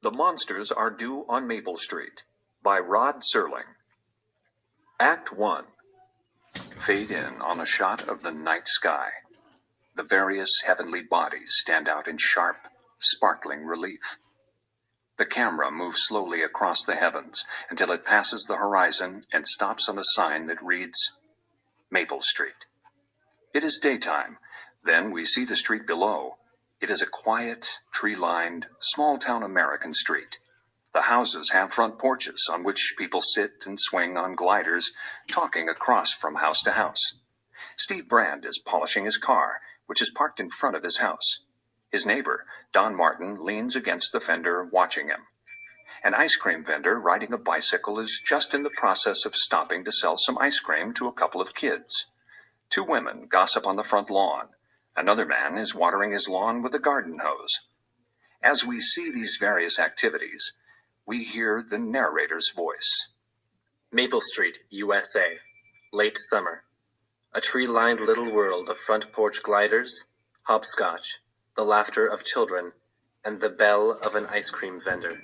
The Monsters Are Due on Maple Street by Rod Serling. Act 1. Fade in on a shot of the night sky. The various heavenly bodies stand out in sharp, sparkling relief. The camera moves slowly across the heavens until it passes the horizon and stops on a sign that reads, Maple Street. It is daytime. Then we see the street below. It is a quiet, tree-lined, small-town American street. The houses have front porches on which people sit and swing on gliders, talking across from house to house. Steve Brand is polishing his car, which is parked in front of his house. His neighbor, Don Martin, leans against the fender, watching him. An ice cream vendor riding a bicycle is just in the process of stopping to sell some ice cream to a couple of kids. Two women gossip on the front lawn. Another man is watering his lawn with a garden hose. As we see these various activities, we hear the narrator's voice. Maple Street, USA. Late summer. A tree-lined little world of front porch gliders, hopscotch, the laughter of children, and the bell of an ice cream vendor.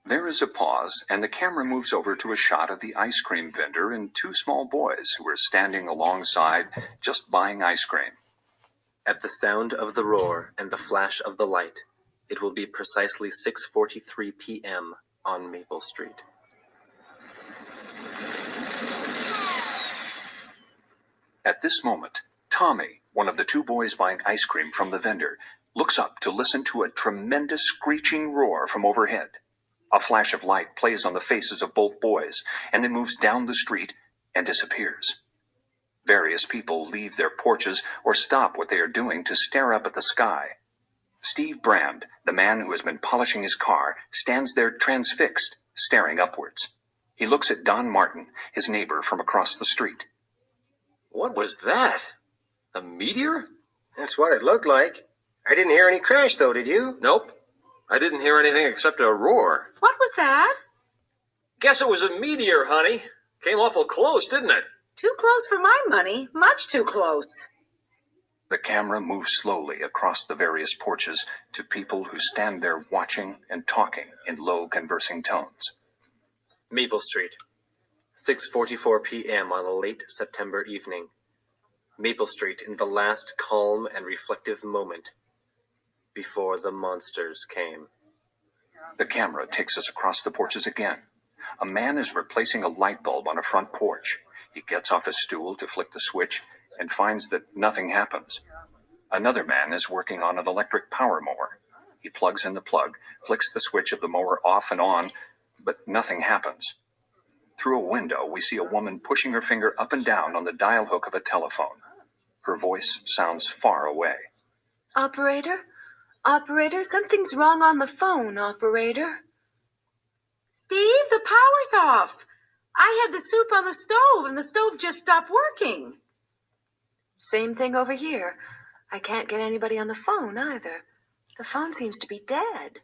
There is a pause, and the camera moves over to a shot of the ice cream vendor and two small boys who are standing alongside, just buying ice cream. At the sound of the roar and the flash of the light, it will be precisely 6:43 p.m. on Maple Street. At this moment, Tommy, one of the two boys buying ice cream from the vendor, looks up to listen to a tremendous screeching roar from overhead. A flash of light plays on the faces of both boys and then moves down the street and disappears. Various people leave their porches or stop what they are doing to stare up at the sky. Steve Brand, the man who has been polishing his car, stands there transfixed, staring upwards. He looks at Don Martin, his neighbor from across the street. What was that? A meteor? That's what it looked like. I didn't hear any crash, though, did you? Nope. I didn't hear anything except a roar. What was that? Guess it was a meteor, honey. Came awful close, didn't it? Too close for my money. Much too close. The camera moves slowly across the various porches to people who stand there watching and talking in low conversing tones. Maple Street. 6:44 p.m. on a late September evening. Maple Street in the last calm and reflective moment before the monsters came. The camera takes us across the porches again. A man is replacing a light bulb on a front porch. He gets off his stool to flick the switch and finds that nothing happens. Another man is working on an electric power mower. He plugs in the plug, flicks the switch of the mower off and on, but nothing happens. Through a window, we see a woman pushing her finger up and down on the dial hook of a telephone. Her voice sounds far away. Operator? Operator, something's wrong on the phone, operator. Steve, the power's off. I had the soup on the stove, and the stove just stopped working. Same thing over here. I can't get anybody on the phone either. The phone seems to be dead.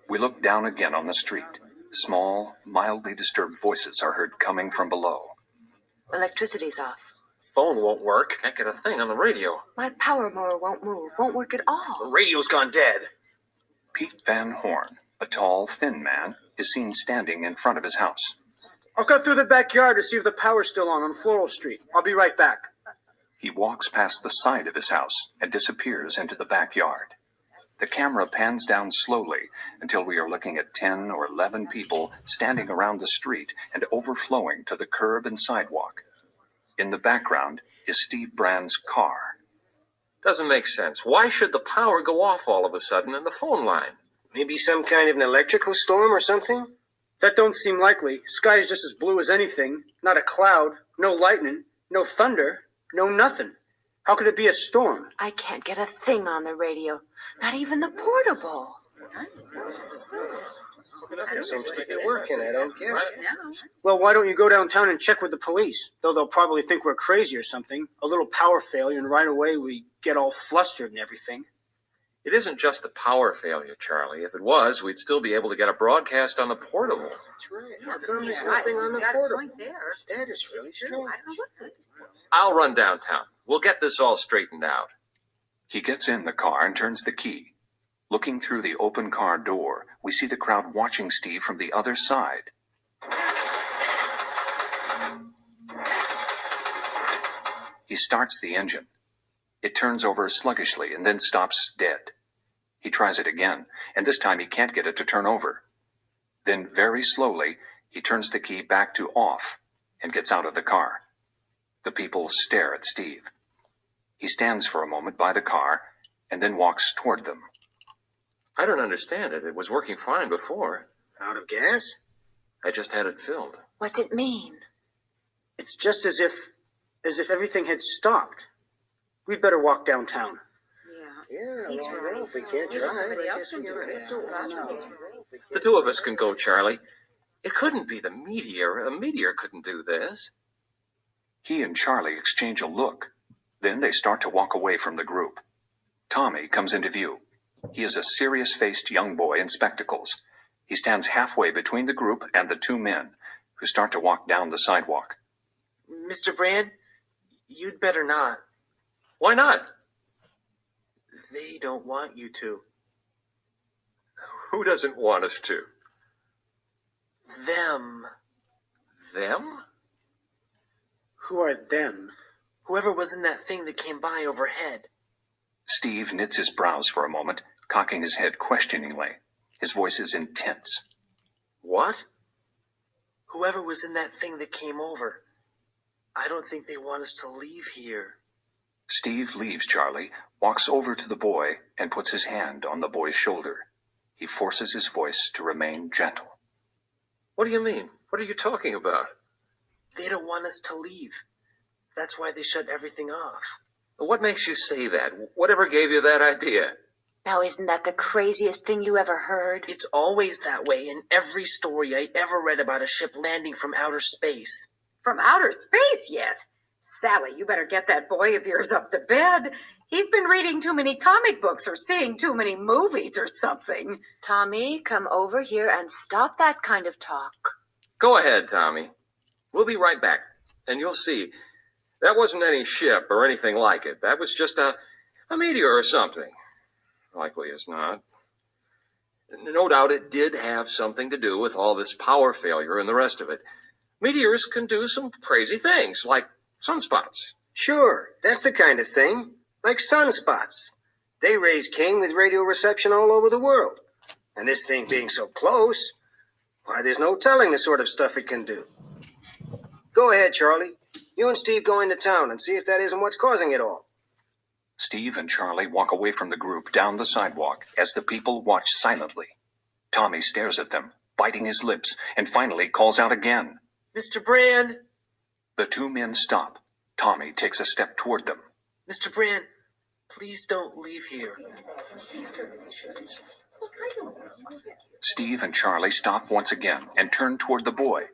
We look down again on the street. Small, mildly disturbed voices are heard coming from below. Electricity's off. Phone won't work. Can't get a thing on the radio. My power mower won't move, won't work at The all. radio's gone dead. Pete Van Horn, a tall, thin man, is seen standing in front of his house. I'll cut through the backyard to see if the power's still on Floral Street. I'll be right back. He walks past the side of his house and disappears into the backyard. The camera pans down slowly until we are looking at 10 or 11 people standing around the street and overflowing to the curb and sidewalk. In the background is Steve Brand's car. Doesn't make sense. Why should the power go off all of a sudden in the phone line? Maybe some kind of an electrical storm or something? That don't seem likely. Sky's just as blue as anything. Not a cloud, no lightning, no thunder, no nothing. How could it be a storm? I can't get a thing on the radio. Not even the portable. Nothing seems to be working, I don't get it. Well, why don't you go downtown and check with the police? Though they'll probably think we're crazy or something. A little power failure and right away we get all flustered and everything. It isn't just the power failure, Charlie. If it was, we'd still be able to get a broadcast on the portable. That's right. How come there's nothing on the portable? That is really strange. I'll run downtown. We'll get this all straightened out. He gets in the car and turns the key. Looking through the open car door, we see the crowd watching Steve from the other side. He starts the engine. It turns over sluggishly and then stops dead. He tries it again, and this time he can't get it to turn over. Then, very slowly, he turns the key back to off and gets out of the car. The people stare at Steve. He stands for a moment by the car and then walks toward them. I don't understand it. It was working fine before. Out of gas? I just had it filled. What's it mean? It's just as if everything had stopped. We'd better walk downtown. Yeah, He's well, right. well, if we can't Maybe drive, somebody I else guess can we do it. No. The two of us can go, Charlie. It couldn't be the meteor. A meteor couldn't do this. He and Charlie exchange a look. Then they start to walk away from the group. Tommy comes into view. He is a serious-faced young boy in spectacles. He stands halfway between the group and the two men, who start to walk down the sidewalk. Mr. Brand, you'd better not. Why not? They don't want you to. Who doesn't want us to? Them. Them? Who are them? Whoever was in that thing that came by overhead. Steve knits his brows for a moment, cocking his head questioningly. His voice is intense. What? Whoever was in that thing that came over. I don't think they want us to leave here. Steve leaves Charlie, walks over to the boy, and puts his hand on the boy's shoulder. He forces his voice to remain gentle. What do you mean? What are you talking about? They don't want us to leave. That's why they shut everything off. What makes you say that? Whatever gave you that idea? Now, isn't that the craziest thing you ever heard? It's always that way in every story I ever read about a ship landing from outer space. From outer space yet? Sally, you better get that boy of yours up to bed. He's been reading too many comic books or seeing too many movies or something. Tommy, come over here and stop that kind of talk. Go ahead, Tommy. We'll be right back, and you'll see. That wasn't any ship or anything like it. That was just a meteor or something. Likely as not. No doubt it did have something to do with all this power failure and the rest of it. Meteors can do some crazy things, like sunspots. Sure, that's the kind of thing. Like sunspots. They raise King with radio reception all over the world. And this thing being so close, why, there's no telling the sort of stuff it can do. Go ahead, Charlie. You and Steve go into town and see if that isn't what's causing it all. Steve and Charlie walk away from the group down the sidewalk as the people watch silently. Tommy stares at them, biting his lips, and finally calls out again. Mr. Brand! The two men stop. Tommy takes a step toward them. Mr. Brand, please don't leave here. Steve and Charlie stop once again and turn toward the boy.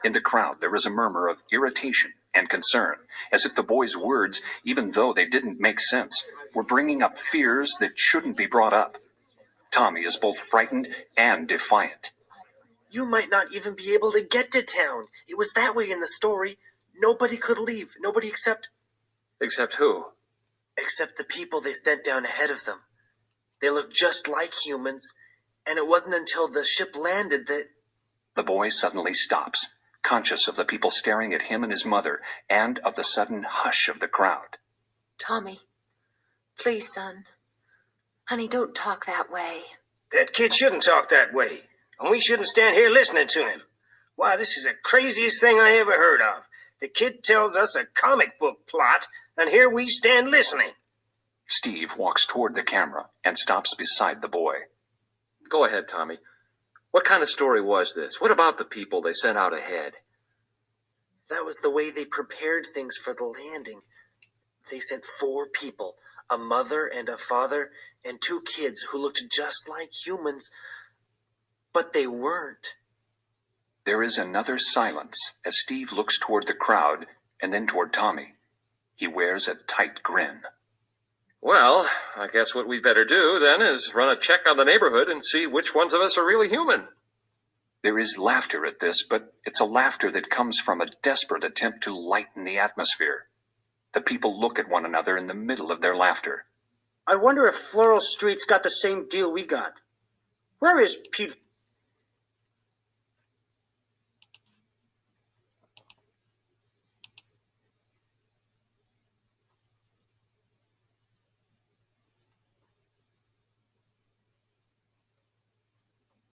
In the crowd, there is a murmur of irritation and concern, as if the boy's words, even though they didn't make sense, were bringing up fears that shouldn't be brought up. Tommy is both frightened and defiant. You might not even be able to get to town. It was that way in the story. Nobody could leave. Nobody except Who? Except the people they sent down ahead of them. They looked just like humans, and it wasn't until the ship landed that... The boy suddenly stops, conscious of the people staring at him and his mother, and of the sudden hush of the crowd. Tommy, please, son. Honey, don't talk that way. That kid shouldn't talk that way. And we shouldn't stand here listening to him. Why, this is the craziest thing I ever heard of. The kid tells us a comic book plot, and here we stand listening. Steve walks toward the camera and stops beside the boy. Go ahead, Tommy. What kind of story was this? What about the people they sent out ahead? That was the way they prepared things for the landing. They sent 4 people, a mother and a father, and 2 kids who looked just like humans, but they weren't. There is another silence as Steve looks toward the crowd and then toward Tommy. He wears a tight grin. Well, I guess what we'd better do then is run a check on the neighborhood and see which ones of us are really human. There is laughter at this, but it's a laughter that comes from a desperate attempt to lighten the atmosphere. The people look at one another in the middle of their laughter. I wonder if Floral Street's got the same deal we got. Where is Pete